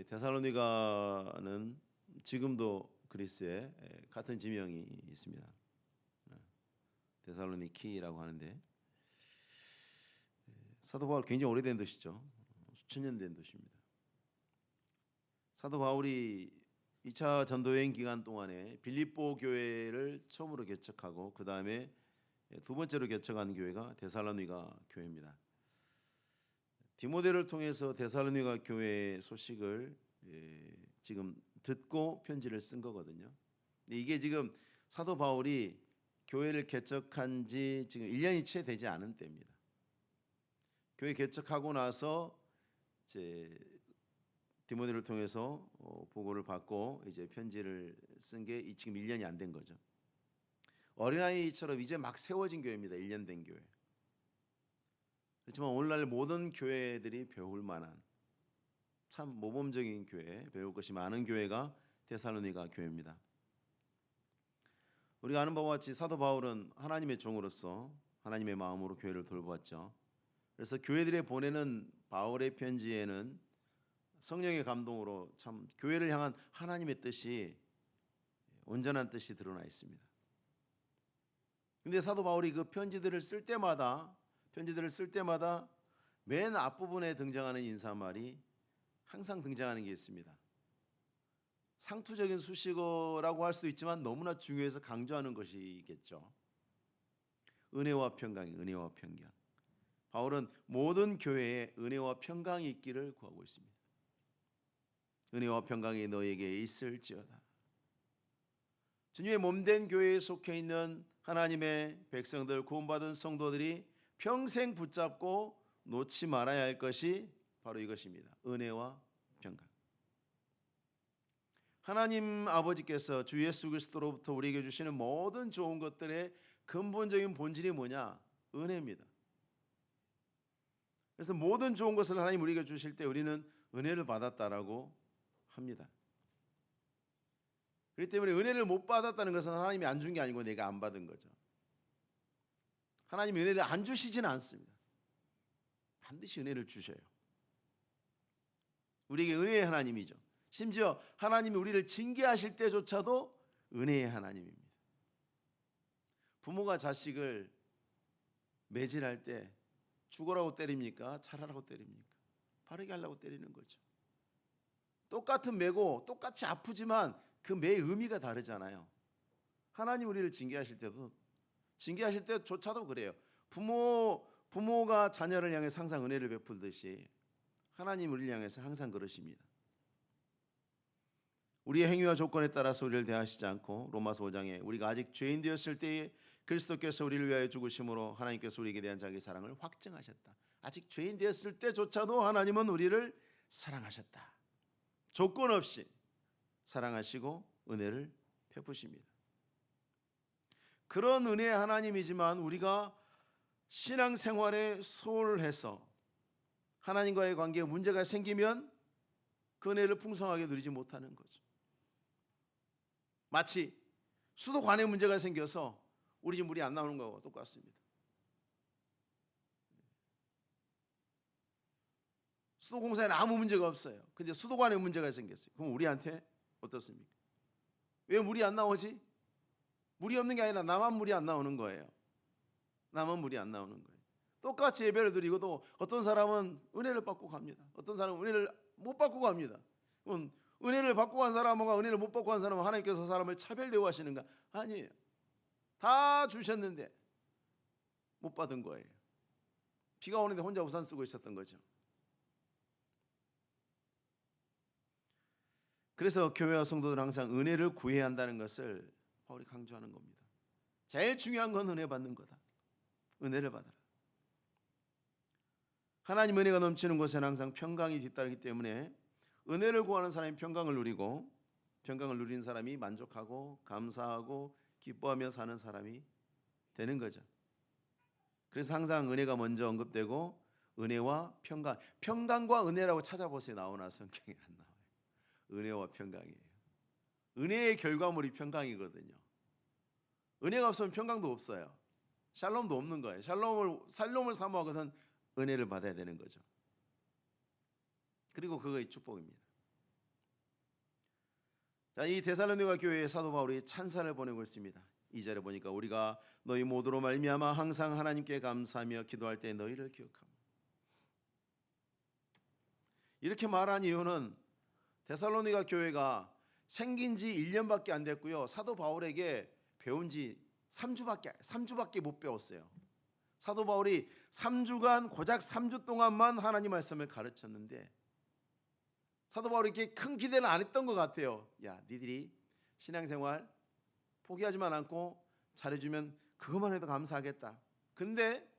데살로니가는 지금도 그리스에 같은 지명이 있습니다. 데살로니키라고 하는데 사도 바울 굉장히 오래된 도시죠. 수천 년 된 도시입니다. 사도 바울이 2차 전도여행 기간 동안에 빌립보 교회를 처음으로 개척하고 그 다음에 두 번째로 개척한 교회가 데살로니가 교회입니다. 디모데를 통해서 데살로니가 교회의 소식을 지금 듣고 편지를 쓴 거거든요. 이게 지금 사도 바울이 교회를 개척한 지 지금 1년이 채 되지 않은 때입니다. 교회 개척하고 나서 이제 디모데를 통해서 보고를 받고 이제 편지를 쓴 게 지금 1년이 안 된 거죠. 어린아이처럼 이제 막 세워진 교회입니다. 1년 된 교회. 그렇지만 오늘날 모든 교회들이 배울 만한 참 모범적인 교회, 배울 것이 많은 교회가 데살로니가 교회입니다. 우리가 아는 바와 같이 사도 바울은 하나님의 종으로서 하나님의 마음으로 교회를 돌보았죠. 그래서 교회들에 보내는 바울의 편지에는 성령의 감동으로 참 교회를 향한 하나님의 뜻이 온전한 뜻이 드러나 있습니다. 근데 사도 바울이 그 편지들을 쓸 때마다 맨 앞부분에 등장하는 인사말이 항상 등장하는 게 있습니다. 상투적인 수식어라고 할 수도 있지만 너무나 중요해서 강조하는 것이겠죠. 은혜와 평강이, 은혜와 평강. 바울은 모든 교회에 은혜와 평강이 있기를 구하고 있습니다. 은혜와 평강이 너에게 있을지어다. 주님의 몸된 교회에 속해 있는 하나님의 백성들, 구원받은 성도들이 평생 붙잡고 놓지 말아야 할 것이 바로 이것입니다. 은혜와 평강. 하나님 아버지께서 주 예수 그리스도로부터 우리에게 주시는 모든 좋은 것들의 근본적인 본질이 뭐냐? 은혜입니다. 그래서 모든 좋은 것을 하나님 우리에게 주실 때 우리는 은혜를 받았다라고 합니다. 그렇기 때문에 은혜를 못 받았다는 것은 하나님이 안 준 게 아니고 내가 안 받은 거죠. 하나님이 은혜를 안 주시지는 않습니다. 반드시 은혜를 주셔요. 우리에게 은혜의 하나님이죠. 심지어 하나님이 우리를 징계하실 때조차도 은혜의 하나님입니다. 부모가 자식을 매질할 때 죽으라고 때립니까? 잘하라고 때립니까? 바르게 하려고 때리는 거죠. 똑같은 매고 똑같이 아프지만 그 매의 의미가 다르잖아요. 하나님 우리를 징계하실 때조차도 그래요. 부모가 자녀를 향해서 항상 은혜를 베풀듯이 하나님 우리를 향해서 항상 그러십니다. 우리의 행위와 조건에 따라서 우리를 대하시지 않고 로마서 5장에 우리가 아직 죄인 되었을 때에 그리스도께서 우리를 위하여 죽으심으로 하나님께서 우리에게 대한 자기의 사랑을 확증하셨다. 아직 죄인 되었을 때조차도 하나님은 우리를 사랑하셨다. 조건 없이 사랑하시고 은혜를 베푸십니다. 그런 은혜의 하나님이지만 우리가 신앙생활에 소홀해서 하나님과의 관계에 문제가 생기면 그 은혜를 풍성하게 누리지 못하는 거죠. 마치 수도관에 문제가 생겨서 우리 집 물이 안 나오는 거와 똑같습니다. 수도공사에는 아무 문제가 없어요. 근데 수도관에 문제가 생겼어요. 그럼 우리한테 어떻습니까? 왜 물이 안 나오지? 물이 없는 게 아니라 나만 물이 안 나오는 거예요. 나만 물이 안 나오는 거예요. 똑같이 예배를 드리고도 어떤 사람은 은혜를 받고 갑니다. 어떤 사람은 은혜를 못 받고 갑니다. 그럼 은혜를 받고 간 사람과 은혜를 못 받고 간 사람은 하나님께서 사람을 차별 대우하시는가? 아니에요. 다 주셨는데 못 받은 거예요. 비가 오는데 혼자 우산 쓰고 있었던 거죠. 그래서 교회와 성도들은 항상 은혜를 구해야 한다는 것을 바울이 강조하는 겁니다. 제일 중요한 건 은혜 받는 거다. 은혜를 받아라. 하나님 은혜가 넘치는 곳에는 항상 평강이 뒤따르기 때문에 은혜를 구하는 사람이 평강을 누리고 평강을 누리는 사람이 만족하고 감사하고 기뻐하며 사는 사람이 되는 거죠. 그래서 항상 은혜가 먼저 언급되고 은혜와 평강, 평강과 은혜라고 찾아보세요. 나오나 성경에 안 나와요. 은혜와 평강이에요. 은혜의 결과물이 평강이거든요. 은혜가 없으면 평강도 없어요. 샬롬도 없는 거예요. 샬롬을 사모하거든 은혜를 받아야 되는 거죠. 그리고 그거의 축복입니다. 자, 이 데살로니가 교회에 사도 바울이 찬사를 보내고 있습니다. 2절에 보니까 우리가 너희 모두로 말미암아 항상 하나님께 감사하며 기도할 때 너희를 기억하며, 이렇게 말한 이유는 데살로니가 교회가 생긴 지 1년밖에 안 됐고요. 사도 바울에게 배운 지 3주밖에 못 배웠어요. 사도 바울이 3주간 고작 3주 동안만 하나님 말씀을 가르쳤는데 사도 바울이 이렇게 큰 기대는 안 했던 것 같아요. 야, 니들이 신앙생활 포기하지만 않고 잘해주면 그것만 해도 감사하겠다. 근데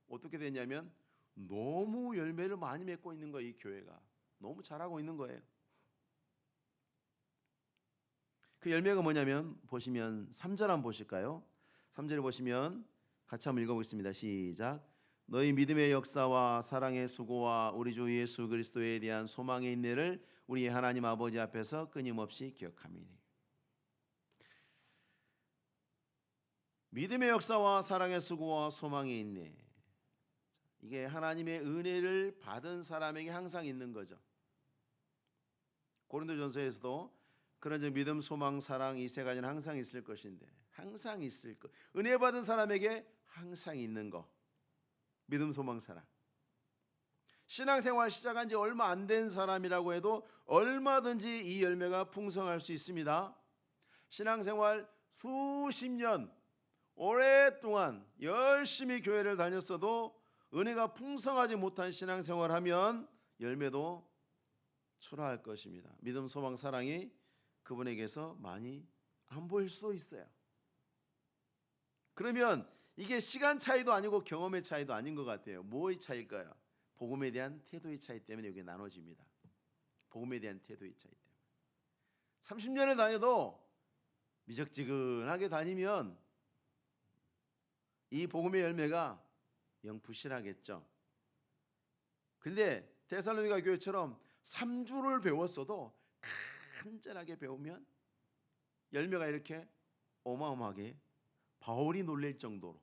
어떻게 됐냐면 너무 열매를 많이 맺고 있는 거예요. 이 교회가 너무 잘하고 있는 거예요. 그 열매가 뭐냐면 보시면 3절 한번 보실까요? 3절에 보시면 같이 한번 읽어보겠습니다. 시작. 너희 믿음의 역사와 사랑의 수고와 우리 주 예수 그리스도에 대한 소망의 인내를 우리 하나님 아버지 앞에서 끊임없이 기억함이니. 믿음의 역사와 사랑의 수고와 소망의 인내, 이게 하나님의 은혜를 받은 사람에게 항상 있는 거죠. 고린도전서에서도 그런 믿음, 소망, 사랑 이 세 가지는 항상 있을 것인데, 항상 있을 것. 은혜 받은 사람에게 항상 있는 거. 믿음, 소망, 사랑. 신앙생활 시작한 지 얼마 안 된 사람이라고 해도 얼마든지 이 열매가 풍성할 수 있습니다. 신앙생활 수십 년 오랫동안 열심히 교회를 다녔어도 은혜가 풍성하지 못한 신앙생활하면 열매도 초라할 것입니다. 믿음, 소망, 사랑이 그분에게서 많이 안 보일 수도 있어요. 그러면 이게 시간 차이도 아니고 경험의 차이도 아닌 것 같아요. 뭐의 차이일까요? 복음에 대한 태도의 차이 때문에 여기 나눠집니다. 복음에 대한 태도의 차이 때문에. 30년을 다녀도 미적지근하게 다니면 이 복음의 열매가 영 부실하겠죠. 근데 데살로니가 교회처럼 3주를 배웠어도 간절하게 배우면 열매가 이렇게 어마어마하게, 바울이 놀랄 정도로,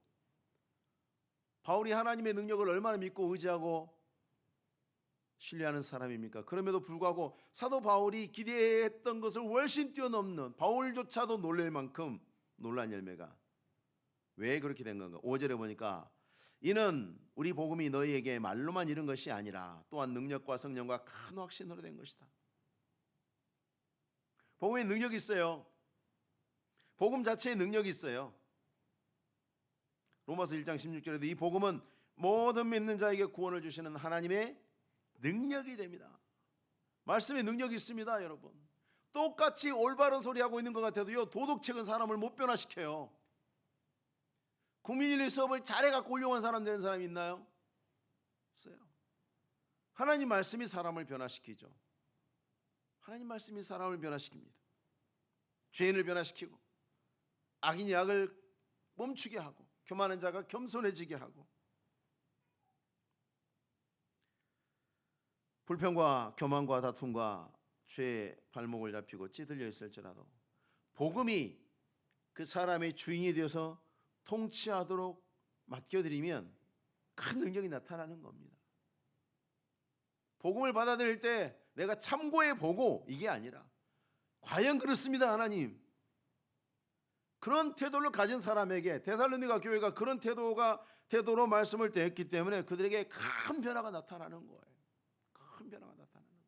바울이 하나님의 능력을 얼마나 믿고 의지하고 신뢰하는 사람입니까? 그럼에도 불구하고 사도 바울이 기대했던 것을 훨씬 뛰어넘는, 바울조차도 놀랄 만큼 놀란 열매가 왜 그렇게 된 건가? 5절에 보니까 이는 우리 복음이 너희에게 말로만 이른 것이 아니라 또한 능력과 성령과 큰 확신으로 된 것이다. 복음에 능력이 있어요. 복음 자체에 능력이 있어요. 로마서 1장 16절에도 이 복음은 모든 믿는 자에게 구원을 주시는 하나님의 능력이 됩니다. 말씀에 능력이 있습니다, 여러분. 똑같이 올바른 소리 하고 있는 것 같아도요, 도덕책은 사람을 못 변화시켜요. 국민윤리 수업을 잘해갖고 훌륭한 사람 되는 사람이 있나요? 없어요. 하나님 말씀이 사람을 변화시키죠. 하나님 말씀이 사람을 변화시킵니다. 죄인을 변화시키고 악인이 악을 멈추게 하고 교만한 자가 겸손해지게 하고, 불평과 교만과 다툼과 죄의 발목을 잡히고 찌들려 있을지라도 복음이 그 사람의 주인이 되어서 통치하도록 맡겨드리면 큰 능력이 나타나는 겁니다. 복음을 받아들일 때 내가 참고해 보고 이게 아니라 과연 그렇습니다, 하나님. 그런 태도를 가진 사람에게 데살로니가 교회가 그런 태도로 말씀을 대했기 때문에 그들에게 큰 변화가 나타나는 거예요. 큰 변화가 나타나는 거예요.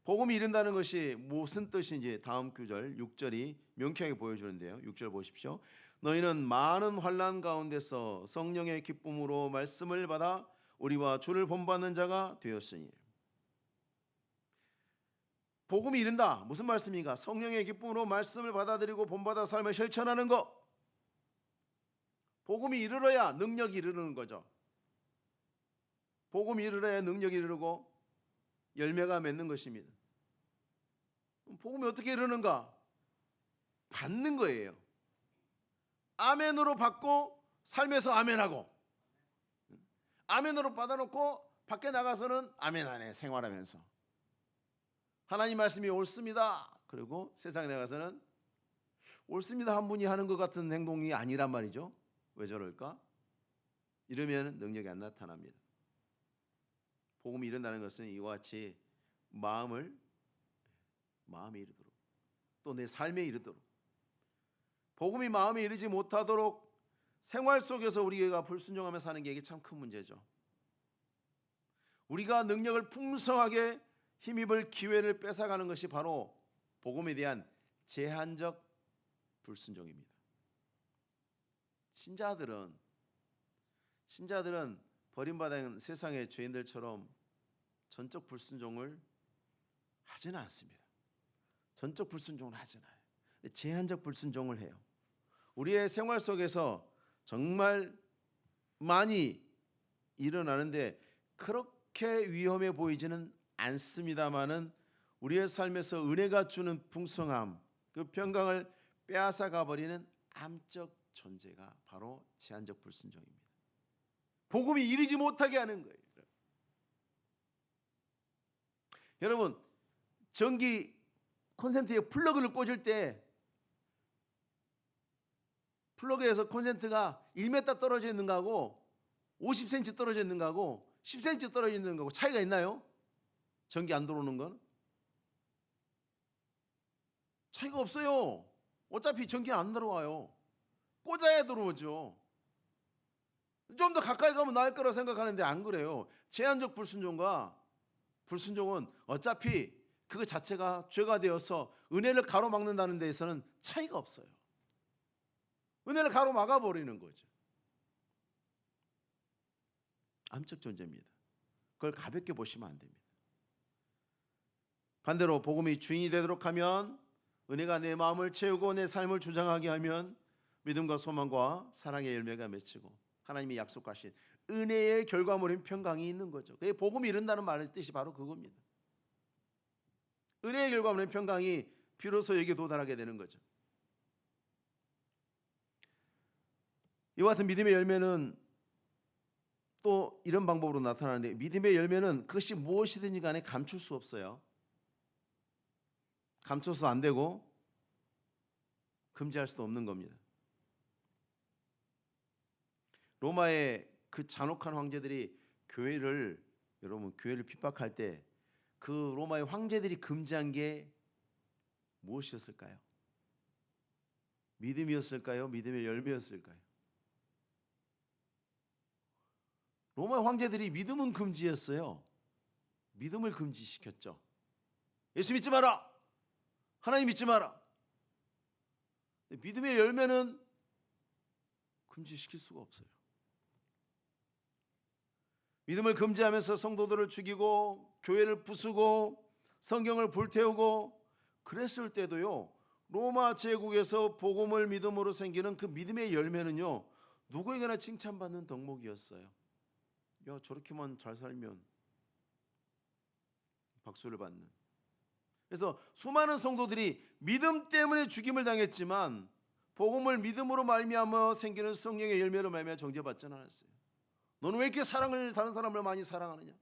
복음이 이른다는 것이 무슨 뜻인지 다음 구절 6절이 명쾌하게 보여주는데요. 6절 보십시오. 너희는 많은 환난 가운데서 성령의 기쁨으로 말씀을 받아 우리와 주를 본받는 자가 되었으니. 복음이 이른다. 무슨 말씀인가? 성령의 기쁨으로 말씀을 받아들이고 본받아 삶을 실천하는 것. 복음이 이르러야 능력이 이르는 거죠. 복음이 이르러야 능력이 이르고 열매가 맺는 것입니다. 복음이 어떻게 이르는가? 받는 거예요. 아멘으로 받고 삶에서 아멘하고, 아멘으로 받아놓고 밖에 나가서는 아멘하네 생활하면서, 하나님 말씀이 옳습니다. 그리고 세상에 나가서는 옳습니다 한 분이 하는 것 같은 행동이 아니란 말이죠. 왜 저럴까? 이러면 능력이 안 나타납니다. 복음이 이른다는 것은 이와 같이 마음을 마음에 이르도록, 또 내 삶에 이르도록, 복음이 마음에 이르지 못하도록 생활 속에서 우리가 불순종하며 사는 게 이게 참 큰 문제죠. 우리가 능력을 풍성하게 힘입을 기회를 뺏어가는 것이 바로 복음에 대한 제한적 불순종입니다. 신자들은 버림받은 세상의 죄인들처럼 전적 불순종을 하지는 않습니다. 전적 불순종을 하지 않아요. 제한적 불순종을 해요. 우리의 생활 속에서 정말 많이 일어나는데 그렇게 위험해 보이지는 않습니다마는 우리의 삶에서 은혜가 주는 풍성함, 그 평강을 빼앗아가 버리는 암적 존재가 바로 제한적 불순종입니다. 복음이 이르지 못하게 하는 거예요. 여러분, 전기 콘센트에 플러그를 꽂을 때 플러그에서 콘센트가 1m 떨어져 있는 거하고 50cm 떨어져 있는 거하고 10cm 떨어져 있는 거하고 차이가 있나요? 전기 안 들어오는 건? 차이가 없어요. 어차피 전기는 안 들어와요. 꽂아야 들어오죠. 좀 더 가까이 가면 나을 거라고 생각하는데 안 그래요. 제한적 불순종은 어차피 그거 자체가 죄가 되어서 은혜를 가로막는다는 데에서는 차이가 없어요. 은혜를 가로막아 버리는 거죠. 암적 존재입니다. 그걸 가볍게 보시면 안 됩니다. 반대로 복음이 주인이 되도록 하면, 은혜가 내 마음을 채우고 내 삶을 주장하게 하면 믿음과 소망과 사랑의 열매가 맺히고 하나님이 약속하신 은혜의 결과물인 평강이 있는 거죠. 그게 복음이 이른다는 말의 뜻이 바로 그겁니다. 은혜의 결과물인 평강이 비로소 여기에 도달하게 되는 거죠. 이와 같은 믿음의 열매는 또 이런 방법으로 나타나는데, 믿음의 열매는 그것이 무엇이든지 간에 감출 수 없어요. 감춰서 안 되고 금지할 수도 없는 겁니다. 로마의 그 잔혹한 황제들이 교회를 핍박할 때 그 로마의 황제들이 금지한 게 무엇이었을까요? 믿음이었을까요? 믿음의 열매였을까요? 로마 황제들이 믿음은 금지했어요. 믿음을 금지시켰죠. 예수 믿지 마라. 하나님 믿지 마라. 믿음의 열매는 금지시킬 수가 없어요. 믿음을 금지하면서 성도들을 죽이고 교회를 부수고 성경을 불태우고 그랬을 때도요, 로마 제국에서 복음을 믿음으로 생기는 그 믿음의 열매는요, 누구에게나 칭찬받는 덕목이었어요. 야, 저렇게만 잘 살면 박수를 받는. 그래서 수많은 성도들이 믿음 때문에 죽임을 당했지만 복음을 믿음으로 말미암아 생기는 성령의 열매로 말미암아 정죄받지는 않았어요. 너는 왜 이렇게 다른 사람을 많이 사랑하느냐?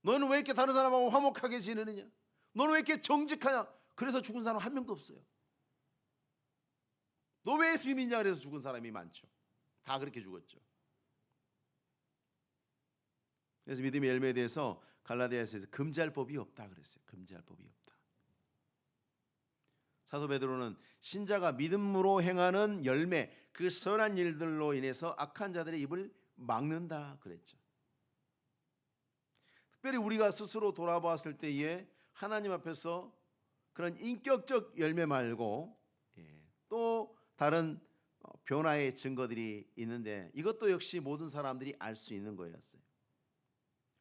너는 왜 이렇게 다른 사람하고 화목하게 지내느냐? 너는 왜 이렇게 정직하냐? 그래서 죽은 사람 한 명도 없어요. 너 왜 예수 믿냐? 그래서 죽은 사람이 많죠. 다 그렇게 죽었죠. 그래서 믿음의 열매에 대해서 갈라디아서에서 금지할 법이 없다 그랬어요. 금지할 법이 없다. 사도 베드로는 신자가 믿음으로 행하는 열매, 그 선한 일들로 인해서 악한 자들의 입을 막는다 그랬죠. 특별히 우리가 스스로 돌아보았을 때에 하나님 앞에서 그런 인격적 열매 말고 또 다른 변화의 증거들이 있는데, 이것도 역시 모든 사람들이 알 수 있는 거였어요.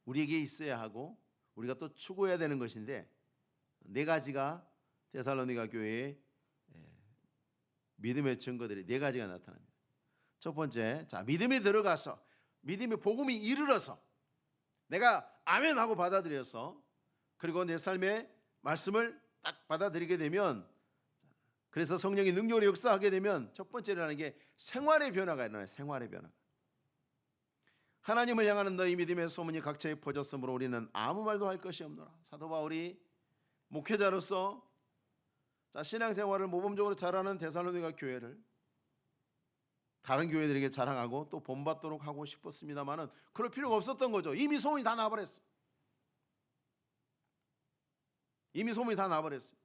우리에게 있어야 하고 우리가 또 추구해야 되는 것인데, 네 가지가 데살로니가 교회의 믿음의 증거들이 네 가지가 나타납니다. 첫 번째, 믿음이 들어가서, 믿음의 복음이 이르러서 내가 아멘 하고 받아들여서, 그리고 내 삶의 말씀을 딱 받아들이게 되면, 그래서 성령이 능력으로 역사하게 되면 첫 번째로 하는 게 생활의 변화가 일어나요. 생활의 변화. 하나님을 향하는 너희 믿음의 소문이 각처에 퍼졌으므로 우리는 아무 말도 할 것이 없노라. 사도 바울이 목회자로서 신앙생활을 모범적으로 잘하는 데살로니가 교회를 다른 교회들에게 자랑하고 또 본받도록 하고 싶었습니다마는 그럴 필요가 없었던 거죠. 이미 소문이 다 나버렸어. 이미 소문이 다 나버렸어요.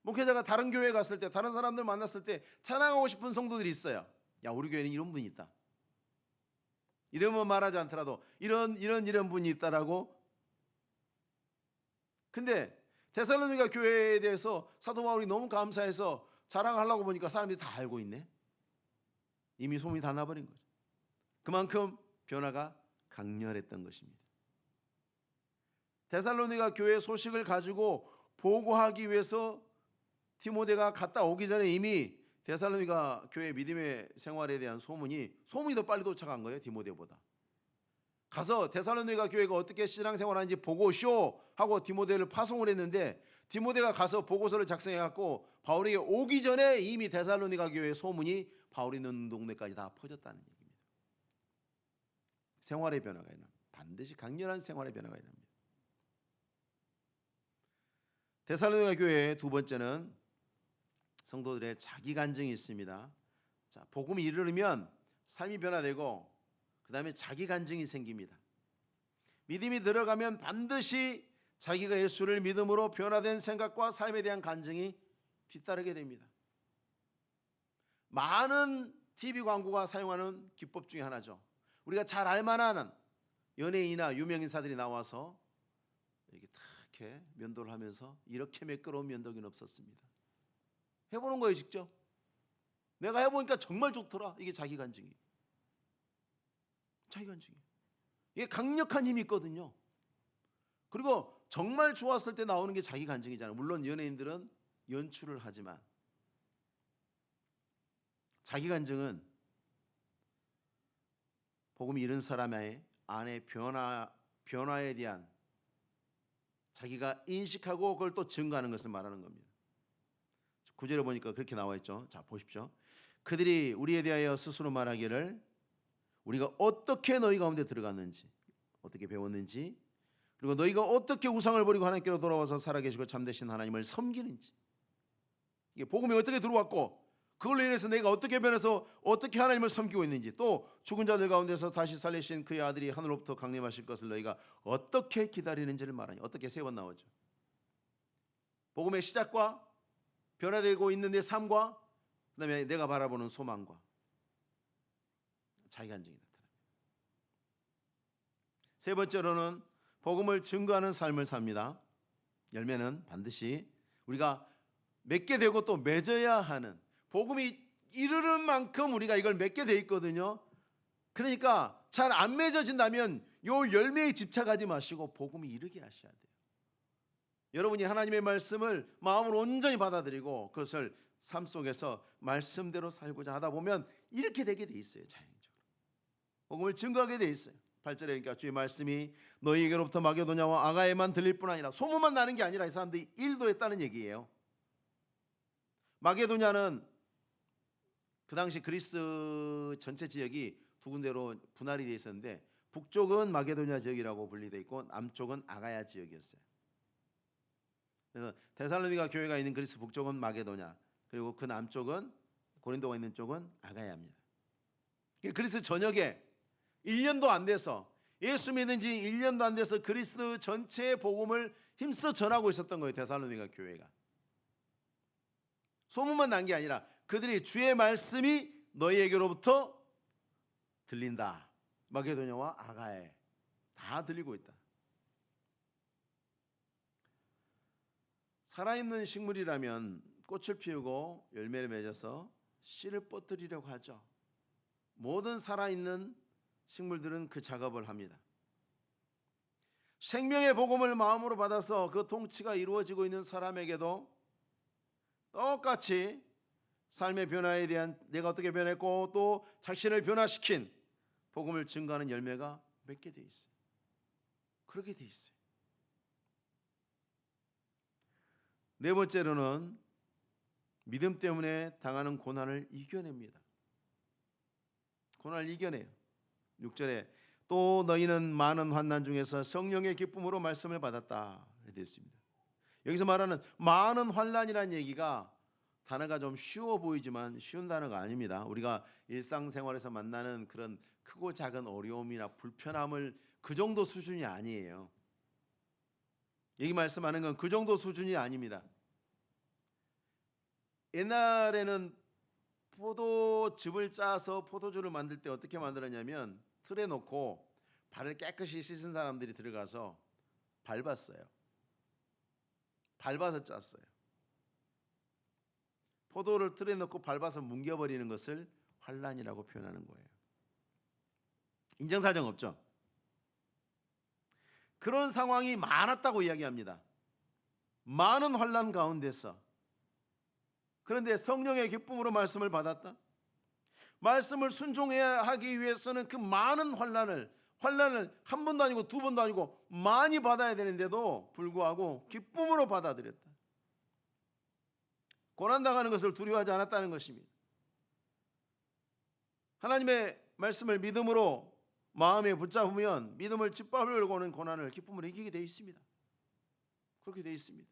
목회자가 다른 교회에 갔을 때, 다른 사람들 만났을 때 찬양하고 싶은 성도들이 있어요. 야, 우리 교회는 이런 분이 있다. 이름은 말하지 않더라도 이런 분이 있다라고. 근데 데살로니가 교회에 대해서 사도 바울이 너무 감사해서 자랑하려고 보니까 사람들이 다 알고 있네. 이미 소문이 다 나버린 거죠. 그만큼 변화가 강렬했던 것입니다. 데살로니가 교회 소식을 가지고 보고하기 위해서 디모데가 갔다 오기 전에 이미 데살로니가 교회 믿음의 생활에 대한 소문이 더 빨리 도착한 거예요. 디모데보다. 가서 데살로니가 교회가 어떻게 신앙생활하는지 보고 쇼 하고 디모데를 파송을 했는데, 디모데가 가서 보고서를 작성해 갖고 바울에게 오기 전에 이미 데살로니가 교회의 소문이 바울이 있는 동네까지 다 퍼졌다는 얘기입니다. 생활의 변화가 일어납니다. 반드시 강렬한 생활의 변화가 일어납니다. 데살로니가 교회의 두 번째는 성도들의 자기 간증이 있습니다. 자, 복음이 이르르면 삶이 변화되고 그 다음에 자기 간증이 생깁니다. 믿음이 들어가면 반드시 자기가 예수를 믿음으로 변화된 생각과 삶에 대한 간증이 뒤따르게 됩니다. 많은 TV 광고가 사용하는 기법 중에 하나죠. 우리가 잘 알만한 연예인이나 유명인사들이 나와서 이렇게 탁 면도를 하면서 이렇게 매끄러운 면도기는 없었습니다. 해보는 거예요. 직접 내가 해보니까 정말 좋더라. 이게 자기 간증이. 자기 간증이. 이게 강력한 힘이 있거든요. 그리고 정말 좋았을 때 나오는 게 자기 간증이잖아요. 물론 연예인들은 연출을 하지만 자기 간증은 복음이 이른 사람의 안의 변화에 대한 자기가 인식하고 그걸 또 증거하는 것을 말하는 겁니다. 9절에 보니까 그렇게 나와 있죠. 자, 보십시오. 그들이 우리에 대하여 스스로 말하기를 우리가 어떻게 너희 가운데 들어갔는지, 어떻게 배웠는지, 그리고 너희가 어떻게 우상을 버리고 하나님께로 돌아와서 살아계시고 참되신 하나님을 섬기는지, 이게 복음이 어떻게 들어왔고 그걸로 인해서 내가 어떻게 변해서 어떻게 하나님을 섬기고 있는지, 또 죽은 자들 가운데서 다시 살리신 그의 아들이 하늘로부터 강림하실 것을 너희가 어떻게 기다리는지를 말하니, 어떻게 세 번 나오죠. 복음의 시작과 변화되고 있는 내 삶과 그다음에 내가 바라보는 소망과 자기 간증이 나타납니다. 세 번째로는 복음을 증거하는 삶을 삽니다. 열매는 반드시 우리가 맺게 되고 또 맺어야 하는, 복음이 이르는 만큼 우리가 이걸 맺게 돼 있거든요. 그러니까 잘 안 맺어진다면 요 열매에 집착하지 마시고 복음이 이르게 하셔야 돼요. 여러분이 하나님의 말씀을 마음으로 온전히 받아들이고 그것을 삶 속에서 말씀대로 살고자 하다 보면 이렇게 되게 돼 있어요. 자연적으로 복음을 증거하게 돼 있어요. 8절에 그러니까 주의 말씀이 너희에게로부터 마게도냐와 아가에만 들릴 뿐 아니라, 소문만 나는 게 아니라 이 사람들이 일도 했다는 얘기예요. 마게도냐는 그 당시 그리스 전체 지역이 두 군데로 분할이 되어 있었는데, 북쪽은 마게도냐 지역이라고 분리되어 있고 남쪽은 아가야 지역이었어요. 그래서 데살로니가 교회가 있는 그리스 북쪽은 마게도냐, 그리고 그 남쪽은 고린도가 있는 쪽은 아가야입니다. 그리스 전역에 1년도 안 돼서, 예수 믿은 지 1년도 안 돼서 그리스 전체의 복음을 힘써 전하고 있었던 거예요. 데살로니가 교회가. 소문만 난 게 아니라 그들이 주의 말씀이 너희에게로부터 들린다. 마게도냐와 아가에 다 들리고 있다. 살아있는 식물이라면 꽃을 피우고 열매를 맺어서 씨를 뻗들이려고 하죠. 모든 살아있는 식물들은 그 작업을 합니다. 생명의 복음을 마음으로 받아서 그 통치가 이루어지고 있는 사람에게도 똑같이 삶의 변화에 대한, 내가 어떻게 변했고 또 자신을 변화시킨 복음을 증거하는 열매가 맺게 돼 있어요. 그렇게 돼 있어요. 네 번째로는 믿음 때문에 당하는 고난을 이겨냅니다. 고난을 이겨내요. 6절에 또 너희는 많은 환난 중에서 성령의 기쁨으로 말씀을 받았다 되어 있습니다. 여기서 말하는 많은 환난이라는 얘기가 단어가 좀 쉬워 보이지만 쉬운 단어가 아닙니다. 우리가 일상생활에서 만나는 그런 크고 작은 어려움이나 불편함을 그 정도 수준이 아니에요. 여기 말씀하는 건 그 정도 수준이 아닙니다. 옛날에는 포도즙을 짜서 포도주를 만들 때 어떻게 만들었냐면 틀에 놓고 발을 깨끗이 씻은 사람들이 들어가서 밟았어요. 밟아서 짰어요. 포도를 틀에 넣고 밟아서 뭉개버리는 것을 환란이라고 표현하는 거예요. 인정사정 없죠? 그런 상황이 많았다고 이야기합니다. 많은 환란 가운데서. 그런데 성령의 기쁨으로 말씀을 받았다. 말씀을 순종해야 하기 위해서는 그 많은 환란을 한 번도 아니고 두 번도 아니고 많이 받아야 되는데도 불구하고 기쁨으로 받아들였다. 고난당하는 것을 두려워하지 않았다는 것입니다. 하나님의 말씀을 믿음으로 마음에 붙잡으면 믿음을 짓밟으려고 오는 고난을 기쁨으로 이기게 되어 있습니다. 그렇게 되어 있습니다.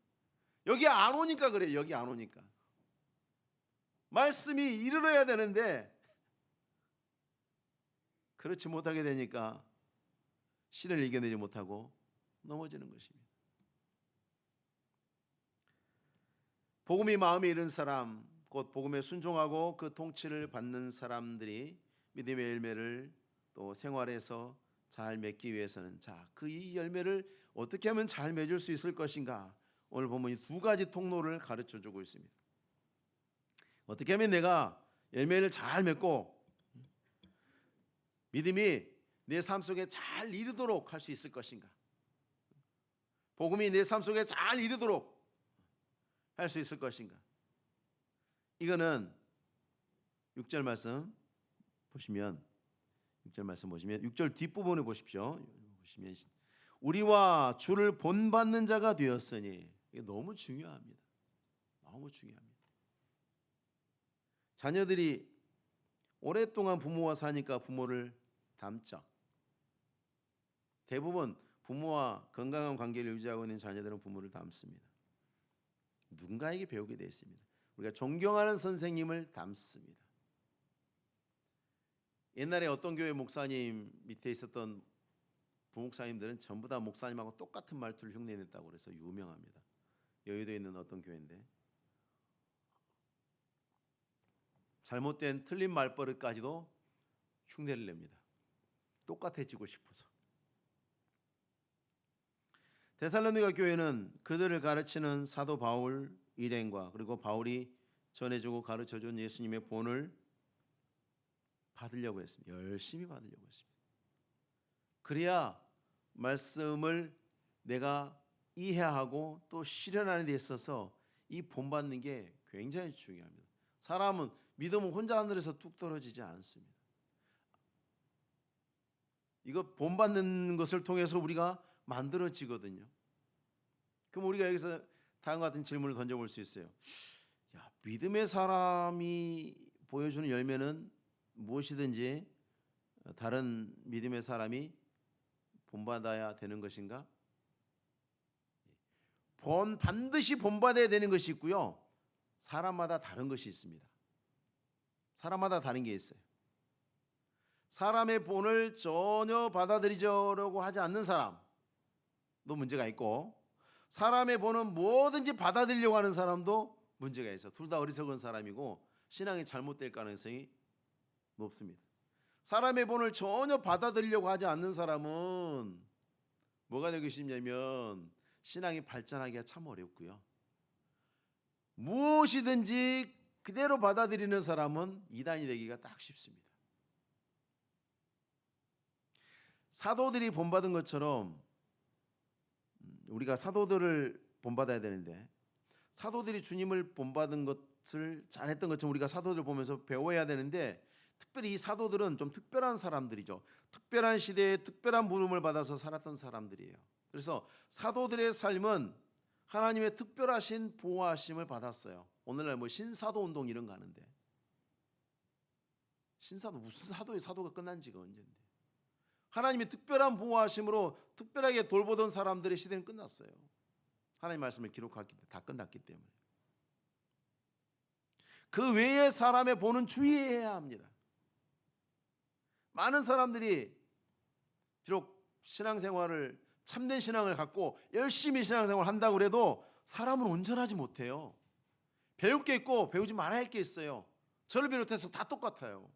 여기 안 오니까 그래요. 여기 안 오니까. 말씀이 이르러야 되는데 그렇지 못하게 되니까 신을 이겨내지 못하고 넘어지는 것입니다. 복음이 마음에 이른 사람, 곧 복음에 순종하고 그 통치를 받는 사람들이 믿음의 열매를 또 생활에서 잘 맺기 위해서는 그 이 열매를 어떻게 하면 잘 맺을 수 있을 것인가? 오늘 보면 이 두 가지 통로를 가르쳐 주고 있습니다. 어떻게 하면 내가 열매를 잘 맺고 믿음이 내 삶 속에 잘 이르도록 할 수 있을 것인가? 복음이 내 삶 속에 잘 이르도록 할 수 있을 것인가? 이거는 6절 말씀 보시면 6절 뒷부분에 보십시오. 보시면 우리와 주를 본받는 자가 되었으니 이게 너무 중요합니다. 너무 중요합니다. 자녀들이 오랫동안 부모와 사니까 부모를 닮죠. 대부분 부모와 건강한 관계를 유지하고 있는 자녀들은 부모를 닮습니다. 누군가에게 배우게 되어 있습니다. 우리가 존경하는 선생님을 닮습니다. 옛날에 어떤 교회 목사님 밑에 있었던 부목사님들은 전부 다 목사님하고 똑같은 말투를 흉내냈다고 그래서 유명합니다. 여의도에 있는 어떤 교회인데 잘못된 틀린 말버릇까지도 흉내를 냅니다. 똑같아지고 싶어서. 데살로니가 교회는 그들을 가르치는 사도 바울 일행과 그리고 바울이 전해주고 가르쳐준 예수님의 본을 받으려고 했습니다. 열심히 받으려고 했습니다. 그래야 말씀을 내가 이해하고 또 실현하는 데 있어서 이 본받는 게 굉장히 중요합니다. 사람은 믿음은 혼자 하늘에서 뚝 떨어지지 않습니다. 이거 본받는 것을 통해서 우리가 만들어지거든요. 그럼 우리가 여기서 다음과 같은 질문을 던져볼 수 있어요. 믿음의 사람이 보여주는 열매는 무엇이든지 다른 믿음의 사람이 본받아야 되는 것인가? 반드시 본받아야 되는 것이 있고요. 사람마다 다른 것이 있습니다. 사람마다 다른 게 있어요. 사람의 본을 전혀 받아들이려고 하지 않는 사람도 문제가 있고 사람의 본은 뭐든지 받아들이려고 하는 사람도 문제가 있어요. 둘 다 어리석은 사람이고 신앙이 잘못될 가능성이 높습니다. 사람의 본을 전혀 받아들이려고 하지 않는 사람은 뭐가 되기 쉽냐면 신앙이 발전하기가 참 어렵고요. 무엇이든지 그대로 받아들이는 사람은 이단이 되기가 딱 쉽습니다. 사도들이 본받은 것처럼 우리가 사도들을 본받아야 되는데 사도들이 주님을 본받은 것을 잘했던 것처럼 우리가 사도들 보면서 배워야 되는데 특별히 이 사도들은 좀 특별한 사람들이죠. 특별한 시대에 특별한 부름을 받아서 살았던 사람들이에요. 그래서 사도들의 삶은 하나님의 특별하신 보호하심을 받았어요. 오늘날 신사도 운동 이런 거 하는데 신사도 무슨 사도가 끝난 지가 언젠데 하나님의 특별한 보호하심으로 특별하게 돌보던 사람들의 시대는 끝났어요. 하나님 말씀을 기록하기 다 끝났기 때문에 그 외의 사람의 본은 주의해야 합니다. 많은 사람들이 비록 신앙생활을 참된 신앙을 갖고 열심히 신앙생활을 한다고 해도 사람은 온전하지 못해요. 배울 게 있고 배우지 말아야 할 게 있어요. 저를 비롯해서 다 똑같아요.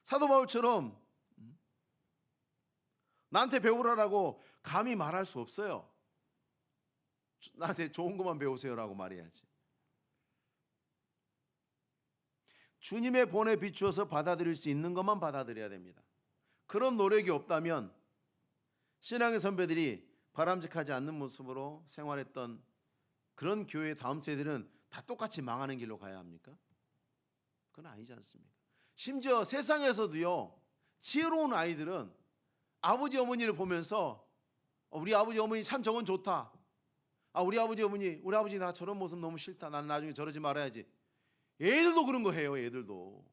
사도 바울처럼 나한테 배우라라고 감히 말할 수 없어요. 나한테 좋은 것만 배우세요라고 말해야지. 주님의 본에 비추어서 받아들일 수 있는 것만 받아들여야 됩니다. 그런 노력이 없다면 신앙의 선배들이 바람직하지 않는 모습으로 생활했던 그런 교회의 다음 세대는 다 똑같이 망하는 길로 가야 합니까? 그건 아니지 않습니까? 심지어 세상에서도요, 지혜로운 아이들은 아버지 어머니를 보면서 우리 아버지 어머니 참 저건 좋다. 우리 아버지 나 저런 모습 너무 싫다. 나는 나중에 저러지 말아야지. 애들도 그런 거 해요. 애들도.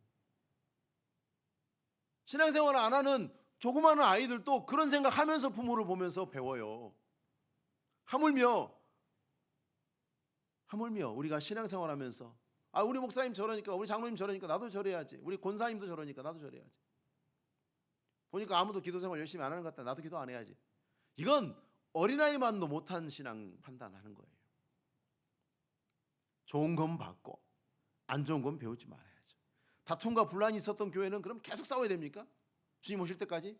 신앙생활 안 하는 조그마한 아이들도 그런 생각하면서 부모를 보면서 배워요. 하물며 우리가 신앙생활하면서 우리 목사님 저러니까, 우리 장로님 저러니까 나도 저래야지. 우리 권사님도 저러니까 나도 저래야지. 보니까 아무도 기도생활 열심히 안 하는 것 같다. 나도 기도 안 해야지. 이건 어린아이만도 못한 신앙 판단하는 거예요. 좋은 건 받고 안 좋은 건 배우지 말아야죠. 다툼과 분란이 있었던 교회는 그럼 계속 싸워야 됩니까? 주님 오실 때까지?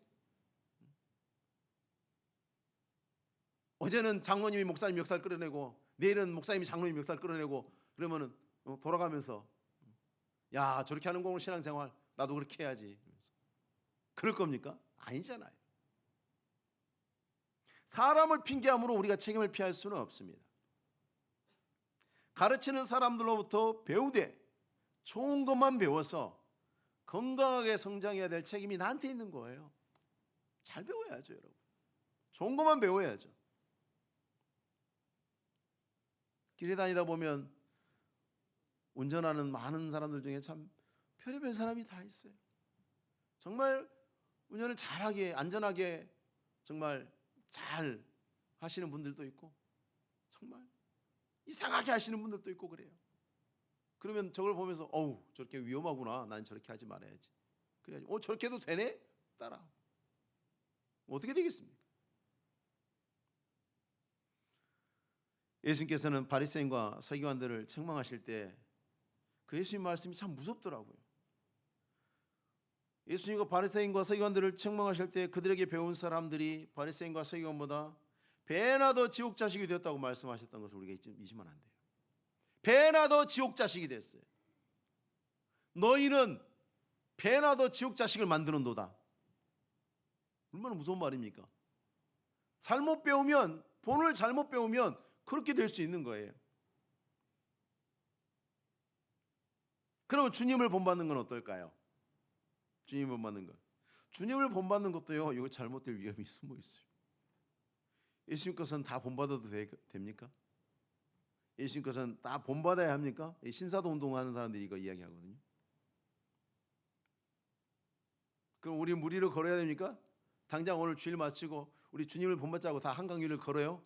어제는 장로님이 목사님 멱살 끌어내고 내일은 목사님이 장로님 멱살 끌어내고 그러면은 돌아가면서 야 저렇게 하는 거는 신앙생활 나도 그렇게 해야지. 그럴 겁니까? 아니잖아요. 사람을 핑계함으로 우리가 책임을 피할 수는 없습니다. 가르치는 사람들로부터 배우되 좋은 것만 배워서 건강하게 성장해야 될 책임이 나한테 있는 거예요. 잘 배워야죠, 여러분. 좋은 것만 배워야죠. 길에 다니다 보면 운전하는 많은 사람들 중에 참 별의별 사람이 다 있어요. 정말 운전을 잘하게 안전하게 정말 잘 하시는 분들도 있고 정말 이상하게 하시는 분들도 있고 그래요. 그러면 저걸 보면서 저렇게 위험하구나. 난 저렇게 하지 말아야지. 그래야지. 저렇게 해도 되네? 따라. 어떻게 되겠습니까? 예수님께서는 바리새인과 서기관들을 책망하실 때 그 예수님 말씀이 참 무섭더라고요. 예수님과 바리새인과 서기관들을 책망하실 때 그들에게 배운 사람들이 바리새인과 서기관보다 배나 더 지옥 자식이 되었다고 말씀하셨던 것을 우리가 잊으면 안 돼요. 배나 더 지옥 자식이 됐어요. 너희는 배나 더 지옥 자식을 만드는도다. 얼마나 무서운 말입니까? 본을 잘못 배우면 그렇게 될 수 있는 거예요. 그러면 주님을 본받는 건 어떨까요? 주님을 본받는 것. 주님을 본받는 것도요, 이거 잘못될 위험이 숨어 있어요. 예수님 것은 다 본받아도 됩니까? 예수님 것은 다 본받아야 합니까? 신사도 운동하는 사람들이 이거 이야기하거든요. 그럼 우리 무리를 걸어야 됩니까? 당장 오늘 주일 마치고 우리 주님을 본받자고 다 한강길을 걸어요?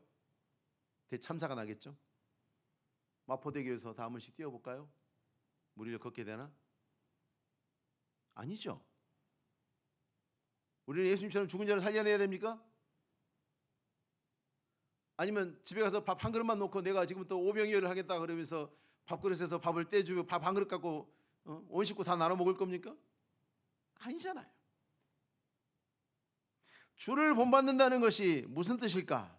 대참사가 나겠죠? 마포대교에서 다 한 번씩 뛰어볼까요? 무리를 걷게 되나? 아니죠. 우리는 예수님처럼 죽은 자를 살려내야 됩니까? 아니면 집에 가서 밥 한 그릇만 놓고 내가 지금부터 오병이어를 하겠다 그러면서 밥그릇에서 밥을 떼주고 밥 한 그릇 갖고 온 식구 다 나눠 먹을 겁니까? 아니잖아요. 주를 본받는다는 것이 무슨 뜻일까?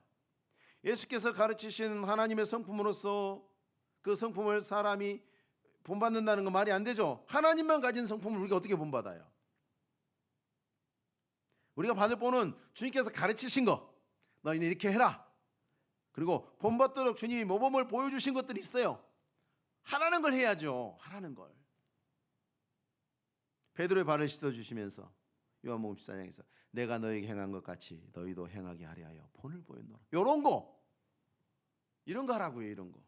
예수께서 가르치신 하나님의 성품으로서 그 성품을 사람이 본받는다는 건 말이 안 되죠. 하나님만 가진 성품을 우리가 어떻게 본받아요? 우리가 받을 본은 주님께서 가르치신 거, 너희는 이렇게 해라. 그리고 본받도록 주님이 모범을 보여주신 것들이 있어요. 하라는 걸 해야죠. 하라는 걸. 베드로의 발을 씻어주시면서 요한복음 14장에서 내가 너에게 행한 것 같이 너희도 행하게 하려 하여 본을 보였노라. 이런 거 하라고요. 이런 거.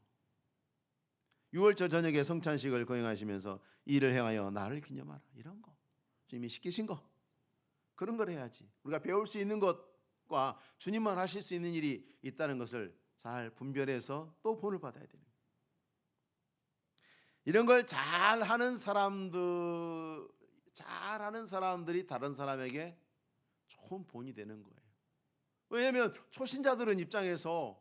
6월절 저녁에 성찬식을 거행하시면서 이를 행하여 나를 기념하라. 이런 거. 주님이 시키신 거. 그런 걸 해야지. 우리가 배울 수 있는 것과 주님만 하실 수 있는 일이 있다는 것을 잘 분별해서 또 본을 받아야 됩니다. 이런 걸 잘하는 사람들이 다른 사람에게 좋은 본이 되는 거예요. 왜냐하면 초신자들은 입장에서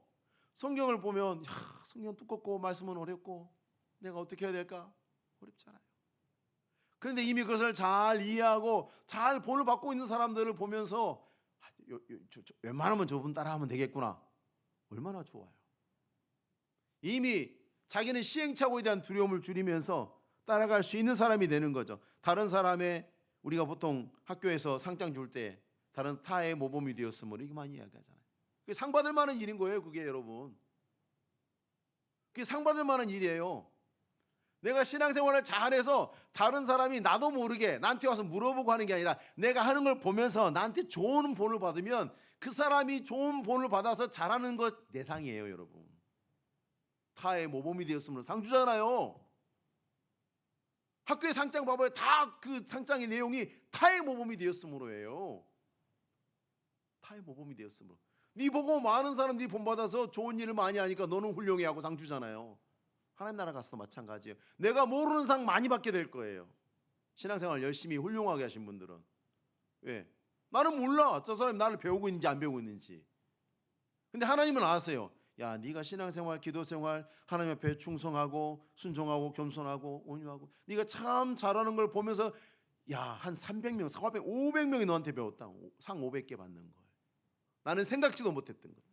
성경을 보면 성경 두껍고 말씀은 어렵고 내가 어떻게 해야 될까? 어렵잖아요. 그런데 이미 그것을 잘 이해하고 잘 본을 받고 있는 사람들을 보면서 웬만하면 저분 따라하면 되겠구나. 얼마나 좋아요. 이미 자기는 시행착오에 대한 두려움을 줄이면서 따라갈 수 있는 사람이 되는 거죠. 다른 사람의 우리가 보통 학교에서 상장 줄 때 다른 타의 모범이 되었음으로 이게 많이 이야기하잖아요. 그게 상 받을 만한 일인 거예요. 그게 여러분. 그게 상 받을 만한 일이에요. 내가 신앙생활을 잘해서 다른 사람이 나도 모르게 나한테 와서 물어보고 하는 게 아니라 내가 하는 걸 보면서 나한테 좋은 본을 받으면 그 사람이 좋은 본을 받아서 잘하는 것 내 상이에요, 여러분. 타의 모범이 되었으면 상 주잖아요. 학교의 상장 봐봐요. 다 그 상장의 내용이 타의 모범이 되었으므로예요. 타의 모범이 되었으므로. 네 보고 많은 사람들이 본받아서 좋은 일을 많이 하니까 너는 훌륭해 하고 상 주잖아요. 하나님 나라 가서도 마찬가지예요. 내가 모르는 상 많이 받게 될 거예요. 신앙생활 열심히 훌륭하게 하신 분들은. 왜? 나는 몰라. 저 사람이 나를 배우고 있는지 안 배우고 있는지. 근데 하나님은 아세요. 야, 네가 신앙생활, 기도생활, 하나님 앞에 충성하고 순종하고 겸손하고 온유하고 네가 참 잘하는 걸 보면서 야, 한 300명, 400, 500명이 너한테 배웠다. 상 500개 받는 거예요. 나는 생각지도 못했던 것들.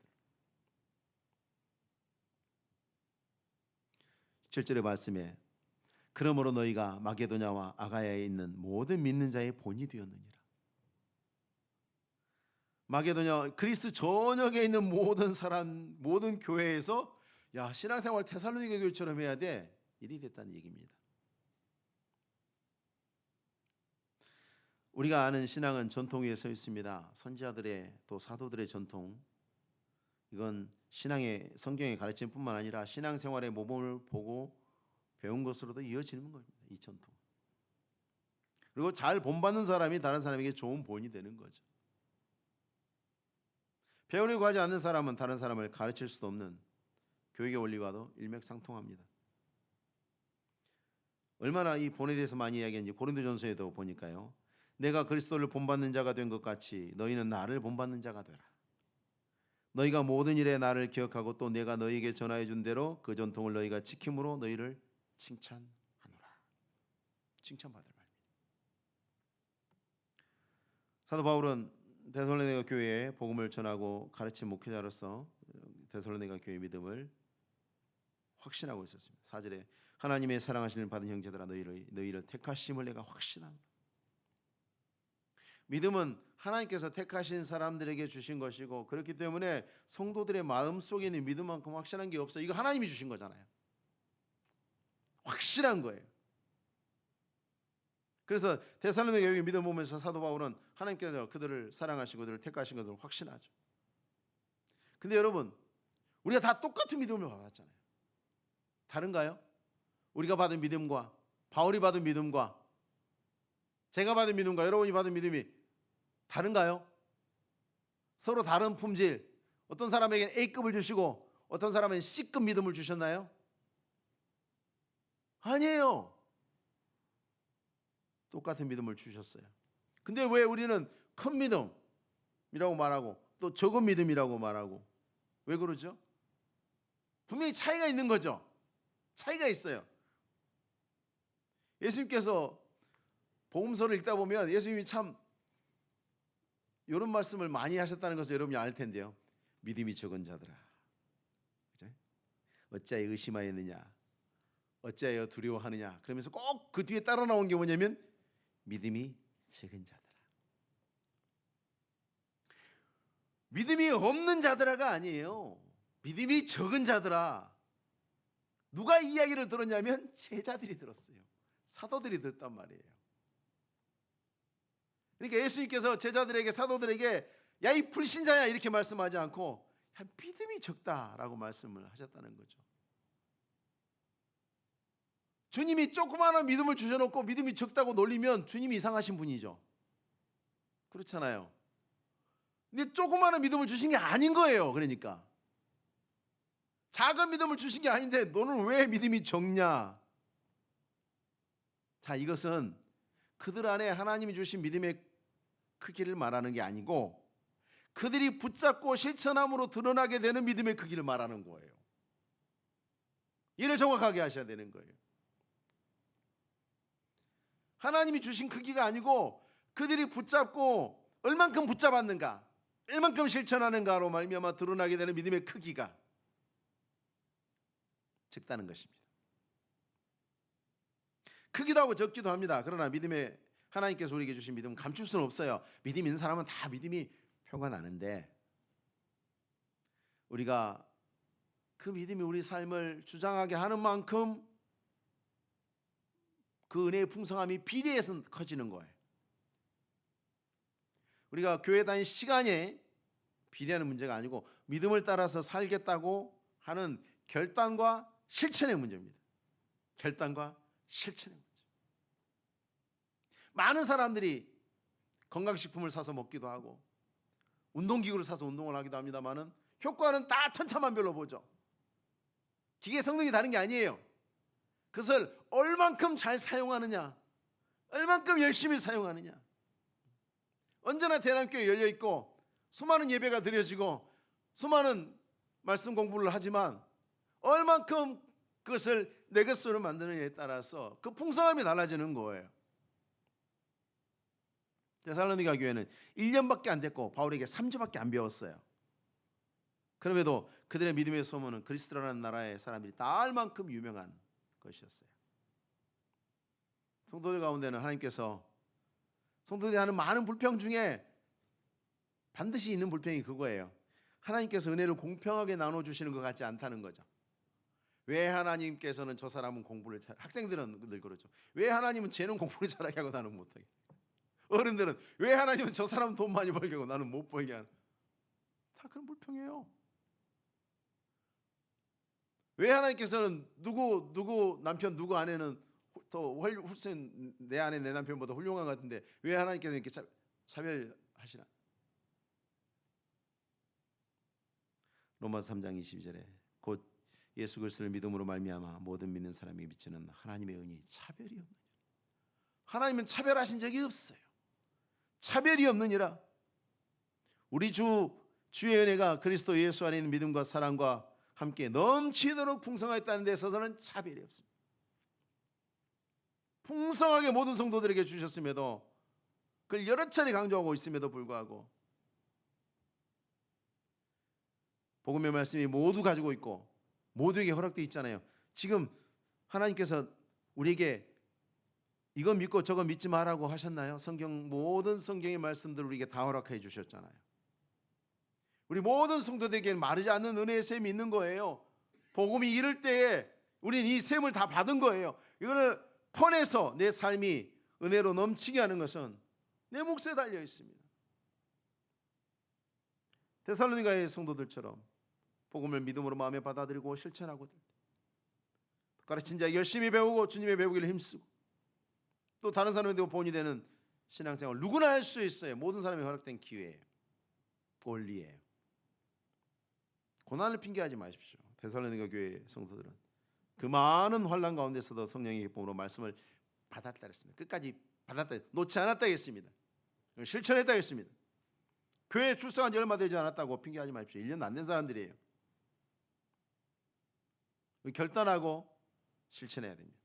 7절의 말씀에 그러므로 너희가 마게도냐와 아가야에 있는 모든 믿는 자의 본이 되었느니라. 마게도냐 그리스 전역에 있는 모든 사람, 모든 교회에서 야, 신앙생활 데살로니가 교회처럼 해야 돼. 일이 됐다는 얘기입니다. 우리가 아는 신앙은 전통 위에 서 있습니다. 선지자들의 또 사도들의 전통. 이건 신앙의 성경의 가르침뿐만 아니라 신앙생활의 모범을 보고 배운 것으로도 이어지는 겁니다. 이 전통. 그리고 잘 본받는 사람이 다른 사람에게 좋은 본이 되는 거죠. 배우려고 하지 않는 사람은 다른 사람을 가르칠 수도 없는 교육의 원리와도 일맥상통합니다. 얼마나 이 본에 대해서 많이 이야기했는지 고린도전서에도 보니까요. 내가 그리스도를 본받는 자가 된 것 같이 너희는 나를 본받는 자가 되라. 너희가 모든 일에 나를 기억하고 또 내가 너희에게 전하여 준 대로 그 전통을 너희가 지킴으로 너희를 칭찬하노라. 칭찬받을 말입니다. 사도 바울은 데살로니가 교회에 복음을 전하고 가르친 목회자로서 데살로니가 교회의 믿음을 확신하고 있었습니다. 4절에 하나님의 사랑하시는 받은 형제들아 너희를 택하심을 내가 확신하노라. 믿음은 하나님께서 택하신 사람들에게 주신 것이고 그렇기 때문에 성도들의 마음속에 있는 믿음만큼 확실한 게 없어요. 이거 하나님이 주신 거잖아요. 확실한 거예요. 그래서 데살로니가 교회의 믿음 보면서 사도 바울은 하나님께서 그들을 사랑하시고 그들을 택하신 것을 확신하죠. 근데 여러분 우리가 다 똑같은 믿음을 받았잖아요. 다른가요? 우리가 받은 믿음과 바울이 받은 믿음과 제가 받은 믿음과 여러분이 받은 믿음이 다른가요? 서로 다른 품질. 어떤 사람에게는 A급을 주시고 어떤 사람은 C급 믿음을 주셨나요? 아니에요. 똑같은 믿음을 주셨어요. 근데 왜 우리는 큰 믿음이라고 말하고 또 적은 믿음이라고 말하고 왜 그러죠? 분명히 차이가 있는 거죠. 차이가 있어요. 예수님께서 복음서를 읽다 보면 예수님이 참 이런 말씀을 많이 하셨다는 것을 여러분이 알 텐데요. 믿음이 적은 자들아, 그죠? 어찌하여 의심하였느냐, 어찌하여 두려워하느냐. 그러면서 꼭 그 뒤에 따라 나온 게 뭐냐면 믿음이 적은 자들아. 믿음이 없는 자들아가 아니에요. 믿음이 적은 자들아. 누가 이 이야기를 들었냐면 제자들이 들었어요. 사도들이 듣단 말이에요. 그러니까 예수님께서 제자들에게 사도들에게 야, 이 불신자야 이렇게 말씀하지 않고 야, 믿음이 적다라고 말씀을 하셨다는 거죠. 주님이 조그마한 믿음을 주셔놓고 믿음이 적다고 놀리면 주님이 이상하신 분이죠. 그렇잖아요. 근데 조그마한 믿음을 주신 게 아닌 거예요. 그러니까 작은 믿음을 주신 게 아닌데 너는 왜 믿음이 적냐? 자, 이것은 그들 안에 하나님이 주신 믿음의 크기를 말하는 게 아니고 그들이 붙잡고 실천함으로 드러나게 되는 믿음의 크기를 말하는 거예요. 이를 정확하게 하셔야 되는 거예요. 하나님이 주신 크기가 아니고 그들이 붙잡고 얼만큼 붙잡았는가, 얼만큼 실천하는가로 말미암아 드러나게 되는 믿음의 크기가 적다는 것입니다. 크기도 하고 적기도 합니다. 그러나 믿음의 하나님께서 우리에게 주신 믿음은 감출 수는 없어요. 믿음 있는 사람은 다 믿음이 표가 나는데 우리가 그 믿음이 우리 삶을 주장하게 하는 만큼 그 은혜의 풍성함이 비례해서 커지는 거예요. 우리가 교회 다닌 시간에 비례하는 문제가 아니고 믿음을 따라서 살겠다고 하는 결단과 실천의 문제입니다. 결단과 실천의 문제. 많은 사람들이 건강식품을 사서 먹기도 하고 운동기구를 사서 운동을 하기도 합니다만은 효과는 다 천차만별로 보죠. 기계 성능이 다른 게 아니에요. 그것을 얼만큼 잘 사용하느냐, 얼만큼 열심히 사용하느냐. 언제나 대남교회 열려 있고 수많은 예배가 드려지고 수많은 말씀 공부를 하지만 얼만큼 그것을 내 것으로 만드느냐에 따라서 그 풍성함이 달라지는 거예요. 데살로니가 교회는 1년밖에 안 됐고 바울에게 3주밖에 안 배웠어요. 그럼에도 그들의 믿음의 소문은 그리스도라는 나라의 사람들이 다 알 만큼 유명한 것이었어요. 성도들 가운데는 하나님께서 성도들이 하는 많은 불평 중에 반드시 있는 불평이 그거예요. 하나님께서 은혜를 공평하게 나눠주시는 것 같지 않다는 거죠. 왜 하나님께서는 저 사람은 공부를 잘, 학생들은 늘 그러죠. 왜 하나님은 쟤는 공부를 잘하게 하고 나는 못하게. 어른들은 왜 하나님은 저 사람은 돈 많이 벌게 하고 나는 못 벌게 하는. 다 그런 불평이에요. 왜 하나님께서는 누구 남편 누구 아내는 더 훨씬 내 아내 내 남편보다 훌륭한 것 같은데 왜 하나님께서 이렇게 차별하시나? 로마서 3장 22절에 곧 예수 그리스도를 믿음으로 말미암아 모든 믿는 사람에게 미치는 하나님의 은혜이 차별이 없느니라. 하나님은 차별하신 적이 없어요. 차별이 없느니라. 우리 주의 은혜가 그리스도 예수 안에 있는 믿음과 사랑과 함께 넘치도록 풍성하였다는 데 있어서는 차별이 없습니다. 풍성하게 모든 성도들에게 주셨음에도 그걸 여러 차례 강조하고 있음에도 불구하고 복음의 말씀이 모두 가지고 있고 모두에게 허락되어 있잖아요. 지금 하나님께서 우리에게 이거 믿고 저거 믿지 말라고 하셨나요? 모든 성경의 말씀들을 우리에게 다 허락해 주셨잖아요. 우리 모든 성도들에게는 마르지 않는 은혜의 샘이 있는 거예요. 복음이 이를 때에 우리는 이 샘을 다 받은 거예요. 이거를 퍼내서 내 삶이 은혜로 넘치게 하는 것은 내 몫에 달려 있습니다. 데살로니가의 성도들처럼 복음을 믿음으로 마음에 받아들이고 실천하고 가르친 자 열심히 배우고 주님의 배우기를 힘쓰고 또 다른 사람에게 본이 되는 신앙생활 누구나 할 수 있어요. 모든 사람이 허락된 기회예요. 권리예요. 고난을 핑계하지 마십시오. 데살로니가 교회 성도들은 그 많은 환난 가운데서도 성령의 기쁨으로 말씀을 받았다 했습니다. 끝까지 받았다, 놓지 않았다 했습니다. 실천했다 했습니다. 교회에 출석한 지 얼마 되지 않았다고 핑계하지 마십시오. 1년 안 된 사람들이에요. 결단하고 실천해야 됩니다.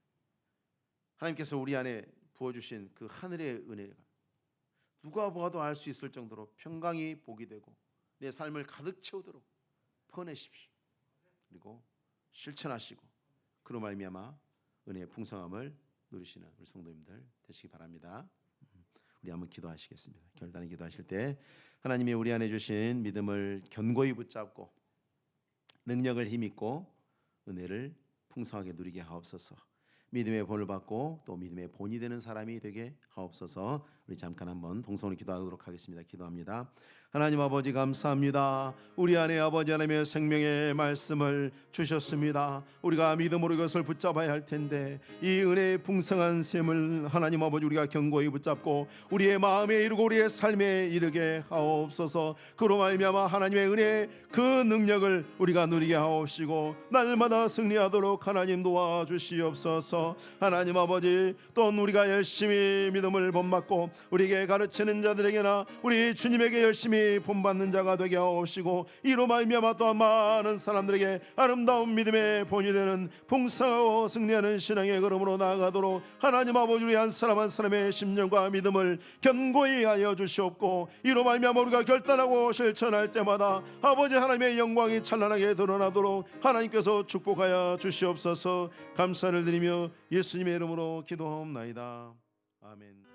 하나님께서 우리 안에 부어주신 그 하늘의 은혜가 누가 보아도 알 수 있을 정도로 평강이 복이 되고 내 삶을 가득 채우도록 퍼내십시오. 그리고 실천하시고 그로 말미암아 은혜의 풍성함을 누리시는 우리 성도님들 되시기 바랍니다. 우리 한번 기도하시겠습니다. 결단의 기도하실 때 하나님이 우리 안에 주신 믿음을 견고히 붙잡고 능력을 힘입고 은혜를 풍성하게 누리게 하옵소서. 믿음의 본을 받고 또 믿음의 본이 되는 사람이 되게 하옵소서. 우리 잠깐 한번 동성으로 기도하도록 하겠습니다. 기도합니다. 하나님 아버지 감사합니다. 우리 안에 아버지 하나님의 생명의 말씀을 주셨습니다. 우리가 믿음으로 이것을 붙잡아야 할 텐데 이 은혜의 풍성한 셈을 하나님 아버지 우리가 견고히 붙잡고 우리의 마음에 이르고 우리의 삶에 이르게 하옵소서. 그로 말미암아 하나님의 은혜의 그 능력을 우리가 누리게 하옵시고 날마다 승리하도록 하나님 도와주시옵소서. 하나님 아버지 또 우리가 열심히 믿음을 본받고 우리에게 가르치는 자들에게나 우리 주님에게 열심히 본받는 자가 되게 하옵시고 이로 말미암아 또한 많은 사람들에게 아름다운 믿음의 본이 되는 풍성하고 승리하는 신앙의 걸음으로 나아가도록 하나님 아버지 우리 한 사람 한 사람의 심령과 믿음을 견고히 하여 주시옵고 이로 말미암아 우리가 결단하고 실천할 때마다 아버지 하나님의 영광이 찬란하게 드러나도록 하나님께서 축복하여 주시옵소서. 감사를 드리며 예수님의 이름으로 기도하옵나이다. 아멘.